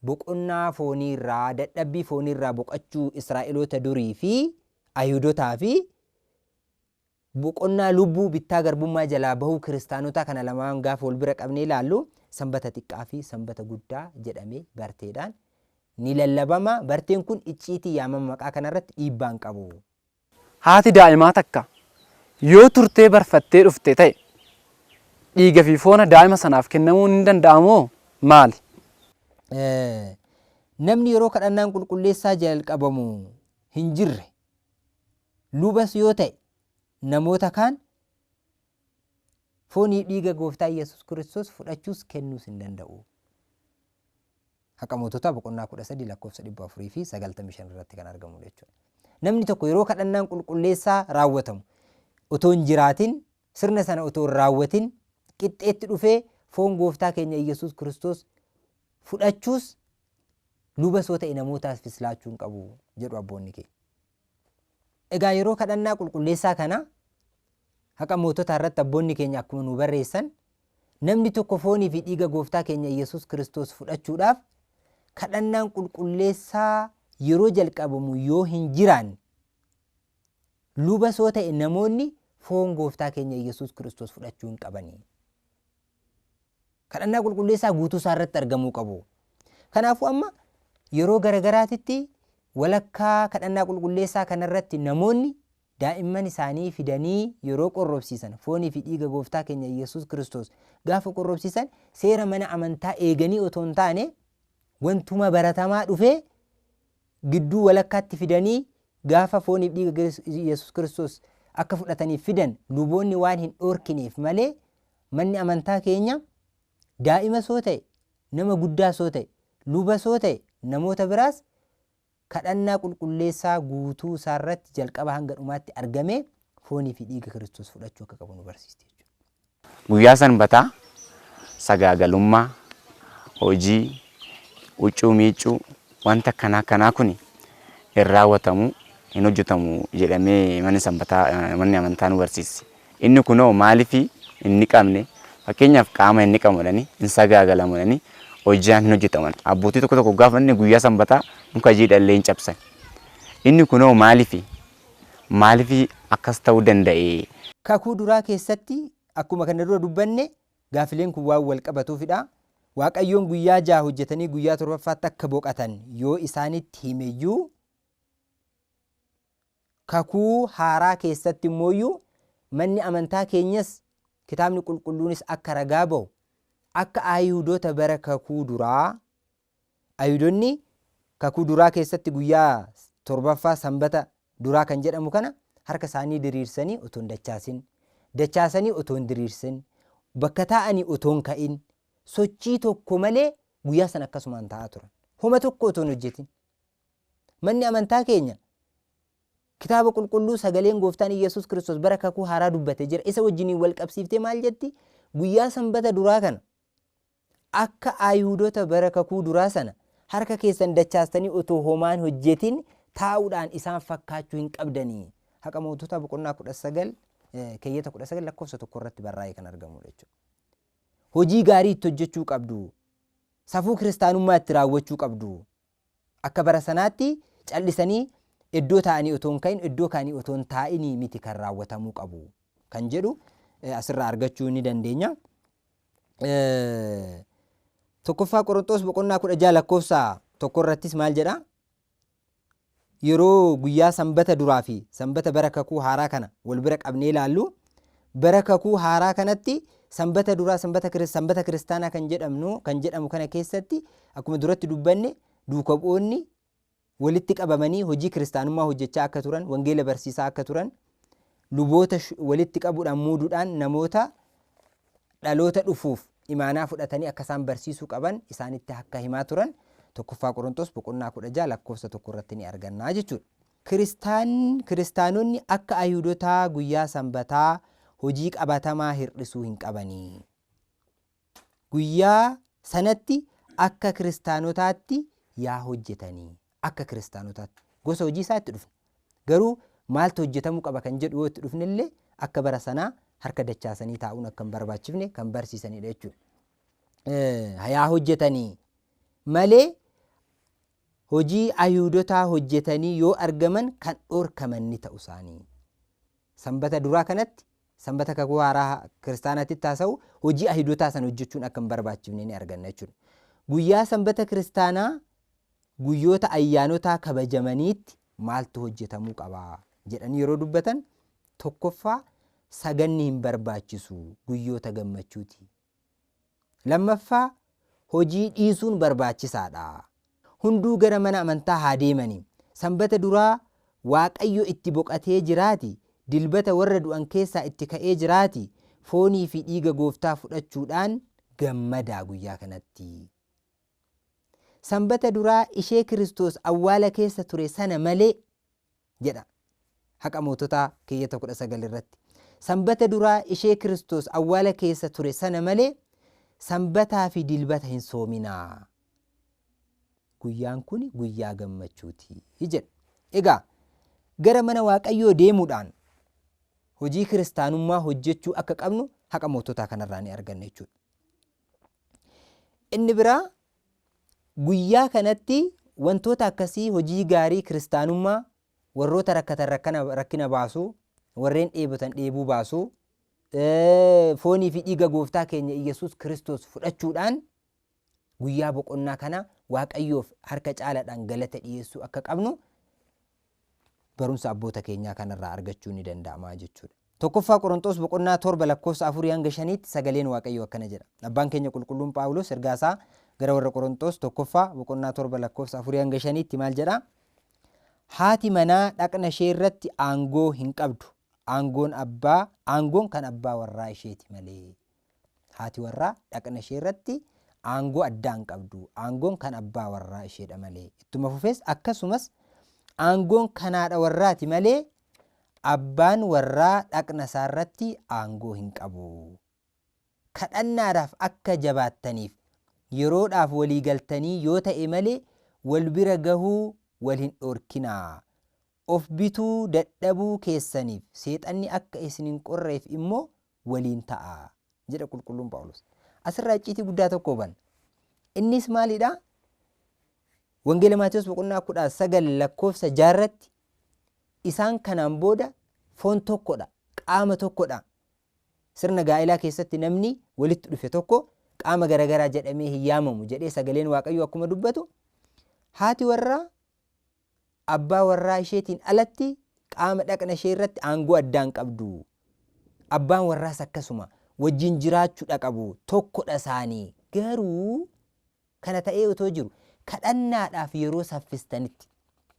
boqonnaa fooniirraa dadhabbii fooniirraa boqachuu Israa'eloota durii fi Ayuudotaa fi boqonnaa lubbuu bittaa garbummaa jalaa bahuu kiristaanotaa kana lamaan gaafa wal bira qabnee ilaallu sanbata xiqqaa fi sanbata guddaa jedhamee barteedhaan ni lallabama. Barteen kun icciitii yaamama maqaa kanarratti dhiibbaan qabu. Haati daa'imaa takka yoo turtee barfattee dhufte ta'e dhiiga fi foona daa'ima sanaaf kennamuun hin danda'amoo maali? Namni yeroo kadhannaan qulqulleessaa jalqabamu hin jirre lubas yoo ta'e namoota kaan foonii dhiiga gooftaa Yesuus Kiristoos fudhachuus kennuus hin danda'u. Haqa moototaa boqonnaa 13 lakkoofsa 495 irratti kan argamu jechuudha. Namni tokko yeroo kadhannaan qulqulleessaa raawwatamu otoo hin jiraatin sirna sana otoo hin raawwatin qixxeetti dhufee foon gooftaa keenya Yesuus Kiristoos fudhachuus lubas yoo ta'e namootaaf fislaachuu hin qabu jedhu abboonni keenya. Egaa yeroo kadhannaa qulqulleessaa kana haqa moototaa irratti abboonni keenya akkuma nu barreessan namni tokko foonii fi dhiiga gooftaa keenya Yesuus Kiristoos fudhachuudhaaf kadhannaan qulqulleessaa yeroo jalqabamu yoo hin jiraanne lubas yoo ta'e namoonni foon gooftaa keenya Yesuus Kiristoos fudhachuu hin qabanii. Kadhannaa qulqulleessaa guutuu isaa irratti argamuu qabu. Kanaafuu amma yeroo garagaraatitti walakkaa kadhannaa qulqulleessaa kanarratti namoonni daa'imman isaanii fidanii yeroo qorrobsiisan foonii fi dhiiga gooftaa keenya Yesuus Kiristoos gaafa qorrobsiisan seera mana amantaa eeganii otoo hin taane wantuma baratamaa dhufee gidduu walakkaatti fidanii gaafa foonii fi dhiiga Yesuus Kiristoos akka fudhataniif fidan luboonni waan hin dhoorkineef malee manni amantaa keenya daa'ima soo ta'e nama guddaa soo ta'e luba soo ta'e namoota biraas kadhannaa qulqulleessaa guutuu isaarratti jalqaba hanga dhumaatti argamee foonii fi dhiiga Kiristoos fudhachuu akka qabu nu barsiisti jechuudha. Guyyaa sanbataa sagaagalummaa, hojii, huccuu miiccuu wanta kanaa kun hin raawwatamu hin hojjetamu jedhamee manni amantaa nu barsiisa. Inni kunoo maaliif hin qabne fakkeenyaaf qaama hin qabamanii hin sagaagalamanii hojjaan hin hojjetaman. Abbootii tokko gaafa inni guyyaa sanbataa muka jiidhallee hin cabsan. Inni kunoo maaliif akkas ta'uu danda'e? Kakuu duraa keessatti akkuma kana dura dubbanne gaafileen kun waan wal qabatuufidha. Waaqayyoon guyyaa 6 hojjetanii guyyaa 7ffaatti akka boqatan yoo isaanitti himeyyuu kakuu haaraa keessatti immoo manni amantaa keenyas kitaabni qulqulluunis akka ragaa ba'u akka Ayuudota bara kakuu duraa Ayuudonni kakuu duraa keessatti guyyaa 7ffaa sanbata duraa kan jedhamu kana harka isaanii diriirsanii otoo hin dachaasanii otoo hin diriirsin bakka taa'anii otoo hin ka'in sochii tokko malee guyyaa san akkasumaan taa'aa turan. Homa tokko otoo hin hojjetin. Manni amantaa keenya kitaaba qulqulluu sagaleen gooftaan Yesuus Kiristoos bara kakuu haaraa dubbate jira. Isa wajjiniin wal qabsiiftee maal jetti? Guyyaa sanbata duraa kana akka Ayuudota bara kakuu duraa sana harka keessan dachaastanii otoo homaan hojjetin taa'uudhaan isaan fakkaachuu hin qabdanii. Haqa Moototaa boqonnaa 19 keeyyata 19 lakkoofsa 1 irratti barraa'ee kan argamudha jechuudha. Hojii gaarii itti hojjechuu qabdu. Safuu kiristaanummaa itti raawwachuu qabdu. Akka bara sanaatti callisanii iddoo taa'anii otoo hin ka'in iddoo kaanii otoo hin taa'inii miti kan raawwatamuu qabu kan jedhu asirraa argachuu ni dandeenya. Tokkoffaa Qorontos boqonnaa 16 lakkoofsa 1 irrattis maal jedha? Yeroo guyyaa sanbata duraa fi sanbata bara kakuu haaraa kana wal bira qabnee ilaallu bara kakuu haaraa kanatti sanbata duraa sanbata kiristaanaa kan jedhamu kana keessatti akkuma duratti dubbanne duuka bu'oonni walitti qabamanii hojii kiristaanummaa hojjechaa akka turan wangeela barsiisaa akka turan luboota walitti qabuudhaan muuduudhaan namoota dhaloota dhufuuf imaanaa fudhatanii akka isaan barsiisuu qaban isaanitti akka himaa turan tokkoffaa Qorontos boqonnaa 16 lakkoofsa 1 irratti ni argannaa jechuudha. Kiristaanonni akka Ayuudotaa guyyaa sanbataa hojii qabatamaa hir'isuu hin qabanii. Guyyaa sanatti akka kiristaanotaatti yaa hojjetanii akka kiristaanotaatti gosa hojii isaatti dhufne. Garuu maaltu hojjetamuu qaba kan jedhu yoo itti dhufnellee akka bara sanaa harka dachaasanii taa'uun akka hin barbaachifne kan barsiisanidha jechuudha. Yaa hojjetanii malee hojii Ayuudotaa hojjetanii yoo argaman kan dhoorkaman ni ta'u isaanii. Sanbata duraa kanatti sanbata kakuu haaraa kiristaanaatti taasa'u hojii Ayuudotaa sana hojjechuun akka hin barbaachifne ni arganna jechuudha. Guyyaa sanbata kiristaanaa guyyoota ayyaanotaa kabajamaniitti maaltu hojjetamuu qaba jedhanii yeroo dubbatan tokkoffaa saganni hin barbaachisu guyyoota gammachuuti. Lammaffaa hojii dhiisuun barbaachisaadha. Hunduu gara mana amantaa haa deemanii. Sanbata duraa Waaqayyo itti boqatee jiraati. Dilbata warra du'an keessaa itti ka'ee jiraati. Foonii fi dhiiga gooftaa fudhachuudhaan gammadaa guyyaa kanatti. Sanbata duraa ishee Kiristoos awwaala keessa ture sana malee jedha haqa moototaa keeyyata 19 irratti. Sanbata duraa ishee Kiristoos awwaala keessa ture sana malee sanbataa fi dilbata hin soominaa. Guyyaan kun guyyaa gammachuuti jedha. Egaa gara mana Waaqayyoo deemuudhaan hojii kiristaanummaa hojjechuu akka qabnu haqa moototaa kanarraa ni arganna jechuudha. Inni biraa guyyaa kanatti wantoota akkasii hojii gaarii kiristaanummaa warroota rakkatan rakkina baasuu, warreen dheebotan dheebuu baasuu, foonii fi dhiiga gooftaa keenya Yesuus Kiristoos fudhachuudhaan guyyaa boqonnaa kana Waaqayyoof harka caalaadhaan galata dhiyeessuu akka qabnu barumsa abboota keenyaa kanarraa argachuu ni danda'ama jechuudha. Tokkoffaa Qorontos boqonnaa 7 lakkoofsa 4-5tti sagaleen Waaqayyoo akkana jedha. Abbaan keenya qulqulluun Phaawulos ergaasaa gara warra Qorontos tokkoffaa boqonnaa 7 lakkoofsa 4-5tti maal jedha? Haati manaa dhaqna ishee irratti aangoo hin qabdu. Aangoon kan abbaa warraa isheeti malee. Haati warraa dhaqna ishee irratti aangoo addaa hin qabdu. Aangoon kan abbaa warraa isheedha malee. Ittuma fufees akkasumas aangoon kan haadha warraati malee abbaan warraa dhaqna isaa irratti aangoo hin qabu. Kadhannaadhaaf akka jabaattaniif yeroodhaaf walii galtanii yoo ta'e malee wal bira gahuu wal hin dhoorkinaa. Of bituu dadhabuu keessaniif seexanni akka isin hin qorreef immoo waliin ta'a jedha qulqulluun Phaawulos. Asirraa icciitii guddaa tokko hubanna. Innis maalidha? Wangeela Maatiyos boqonnaa 19 lakkoofsa 6 isaan kanaan booda foon tokkodha, qaama tokkodha. Sirna gaa'elaa keessatti namni walitti dhufe tokko qaama garagaraa jedhamee hin yaamamu jedhee sagaleen Waaqayyoo akkuma dubbatu, haati warraa abbaa warraa isheetiin alatti qaama dhaqna ishee irratti aangoo addaan qabdu. Abbaan warraas akkasuma wajjin jiraachuu qabu, tokkodha isaanii. Garuu kana ta'ee otoo jiru kadhannaadhaaf yeroo saffistanitti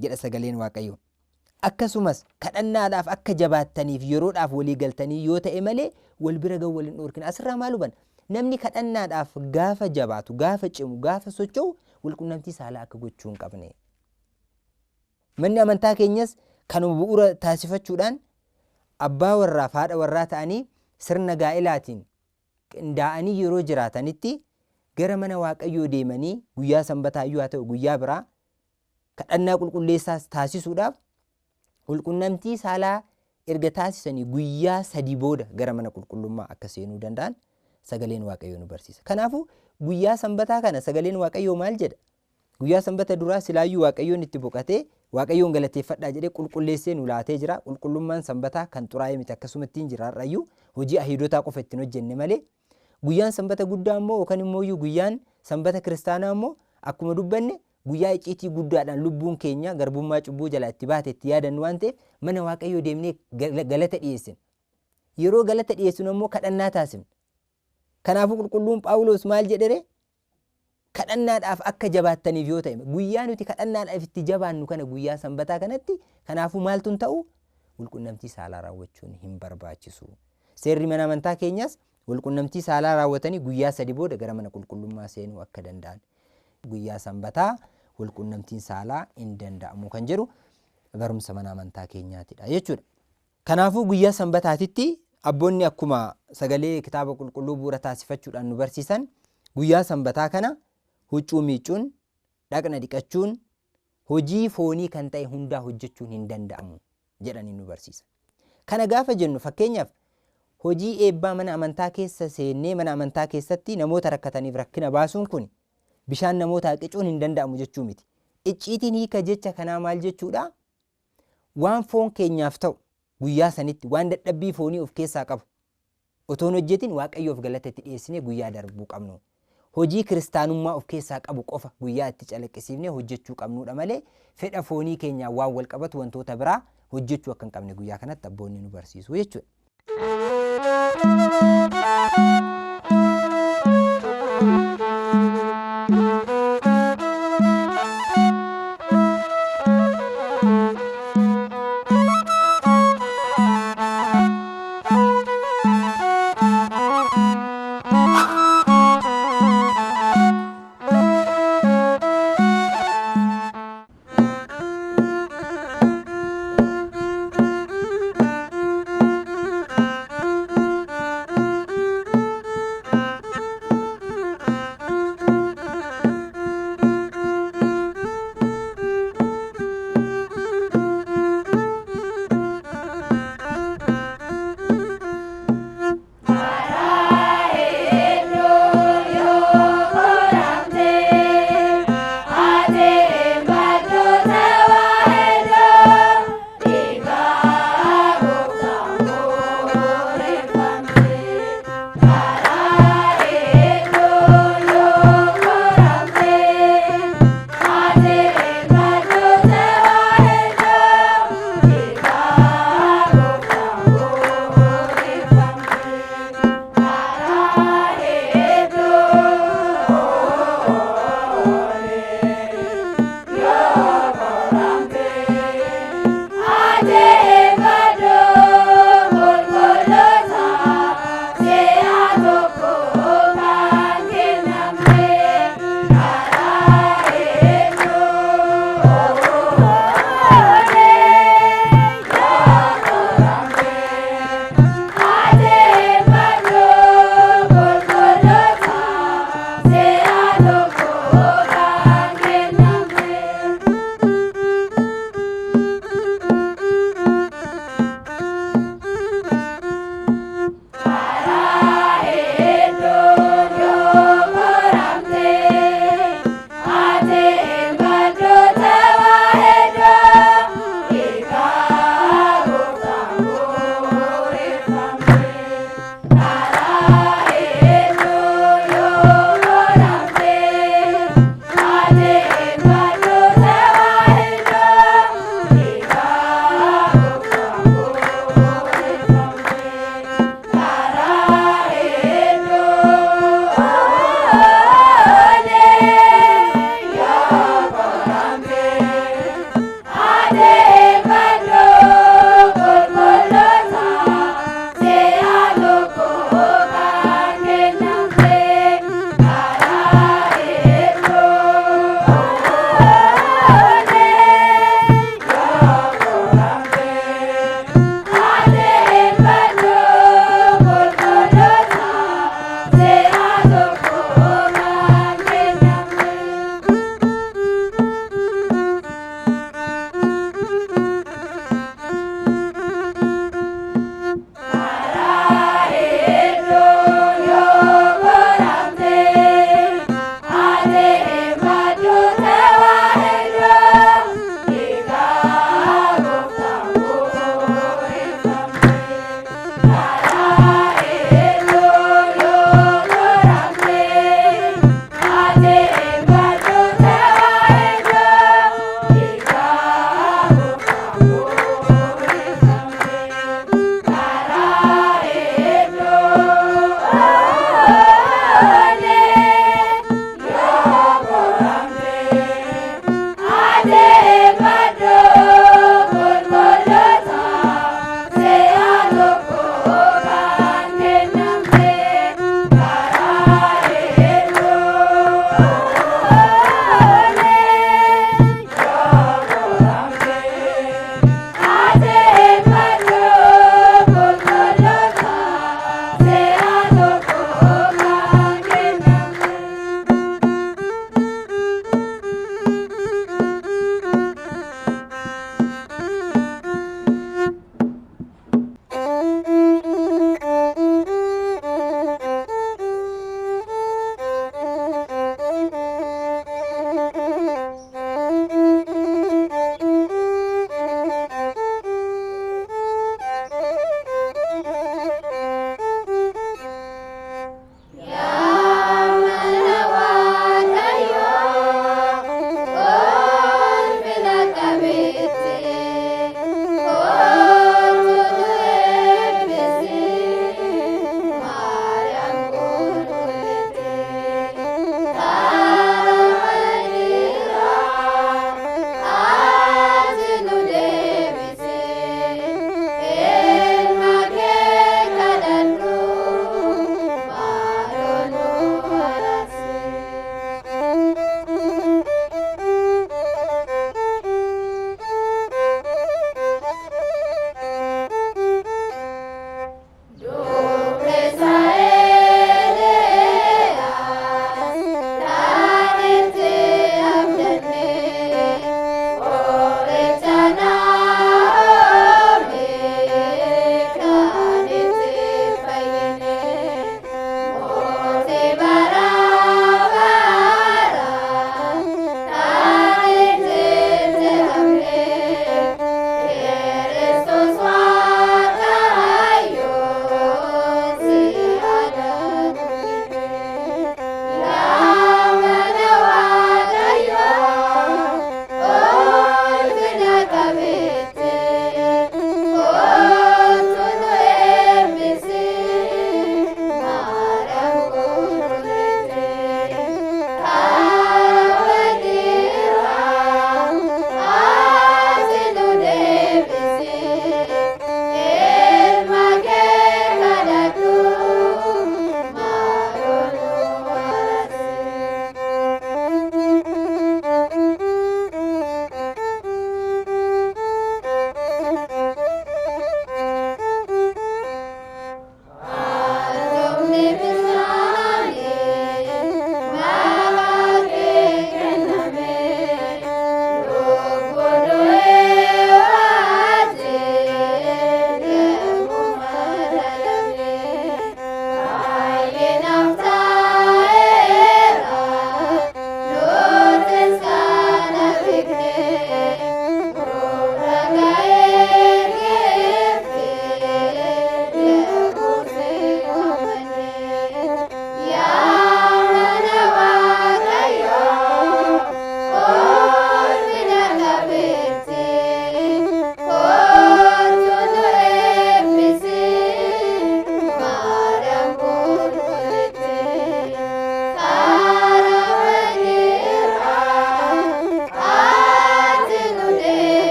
jedha sagaleen Waaqayyoo. Akkasumas kadhannaadhaaf akka jabaattaniif yeroodhaaf walii galtanii yoo ta'e malee wal bira gahuu wal hin dhoorkina. Asirraa maal hubanna? Namni kadhannaadhaaf gaafa jabaatu, gaafa cimu, gaafa socho'u walqunnamtii saalaa akka gochuu hin qabne. Manni amantaa keenyas kanuma bu'uura taasifachuudhaan abbaa warraa fi haadha warraa ta'anii sirna gaa'elaatiin qindaa'anii yeroo jiraatanitti gara mana Waaqayyoo deemanii guyyaa sanbataa iyyuu haa ta'u guyyaa biraa kadhannaa qulqulleessaas taasisuudhaaf walqunnamtii saalaa erga taasisanii guyyaa 3 booda gara mana qulqullummaa akka seenuu danda'an sagaleen Waaqayyoo nu barsiisa. Kanaafuu guyyaa sanbataa kana sagaleen Waaqayyoo maal jedha? Guyyaa sanbata duraa silaayyuu Waaqayyoon itti boqatee Waaqayyoon galateeffadhaa jedhee qulqulleessee nu laatee jira. Qulqullummaan sanbataa kan xuraa'ee miti, akkasumatti hin jiraarrayyuu hojii ahiidotaa qofa ittiin hojjenne malee guyyaan sanbata guddaa immoo yookaan immoo guyyaan sanbata kiristaanaa immoo akkuma dubbanne guyyaa icciitii guddaadhaan lubbuun keenya garbummaa cubbuu jalaa itti baate itti yaadannu waan ta'eef mana Waaqayyoo deemnee galata dhiyeessina. Yeroo galata dhiyeessinu immoo kadhannaa taasifna. Kanaafuu qulqulluun Phaawulos maal jedhere? Kadhannaadhaaf akka jabaattaniif yoo ta'e guyyaa nuti kadhannaadhaaf itti jabaannu kana guyyaa sanbataa kanatti kanaafuu maaltu hin ta'u? Walqunnamtii saalaa raawwachuun hin barbaachisu. Seerri mana amantaa keenyas walqunnamtii saalaa raawwatanii guyyaa 3 booda gara mana qulqullummaa seenuu akka danda'an. Guyyaa sanbataa walqunnamtiin saalaa hin danda'amu kan jedhu barumsa mana amantaa keenyaatidha jechuudha. Kanaafuu guyyaa sanbataatitti abboonni akkuma sagalee kitaaba qulqulluu bu'uura taasifachuudhaan nu barsiisan guyyaa sanbataa kana huccuu miicuun, dhaqna dhiqachuun, hojii foonii kan ta'e hundaa hojjechuun hin danda'amu jedhanii nu barsiisa. Kana gaafa jennu fakkeenyaaf hojii eebbaa mana amantaa keessa seennee mana amantaa keessatti namoota rakkataniif rakkina baasuun kun bishaan namoota qicuun hin danda'amu jechuu miti. Icciitiin hiika jecha kanaa maal jechuudha? Waan foon keenyaaf ta'u guyyaa sanitti waan dadhabbii foonii of keessaa qabu otoon hojjetin Waaqayyoof galata itti dhiyeessinee guyyaa darbuu qabnu. Hojii kiristaanummaa of keessaa qabu qofa guyyaa itti calaqqisiifnee hojjechuu qabnuudha malee fedha foonii keenyaa waan wal qabatu wantoota biraa hojjechuu akka hin qabne guyyaa kanatti abboonni nu barsiisu jechuudha.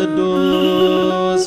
ቅዱስ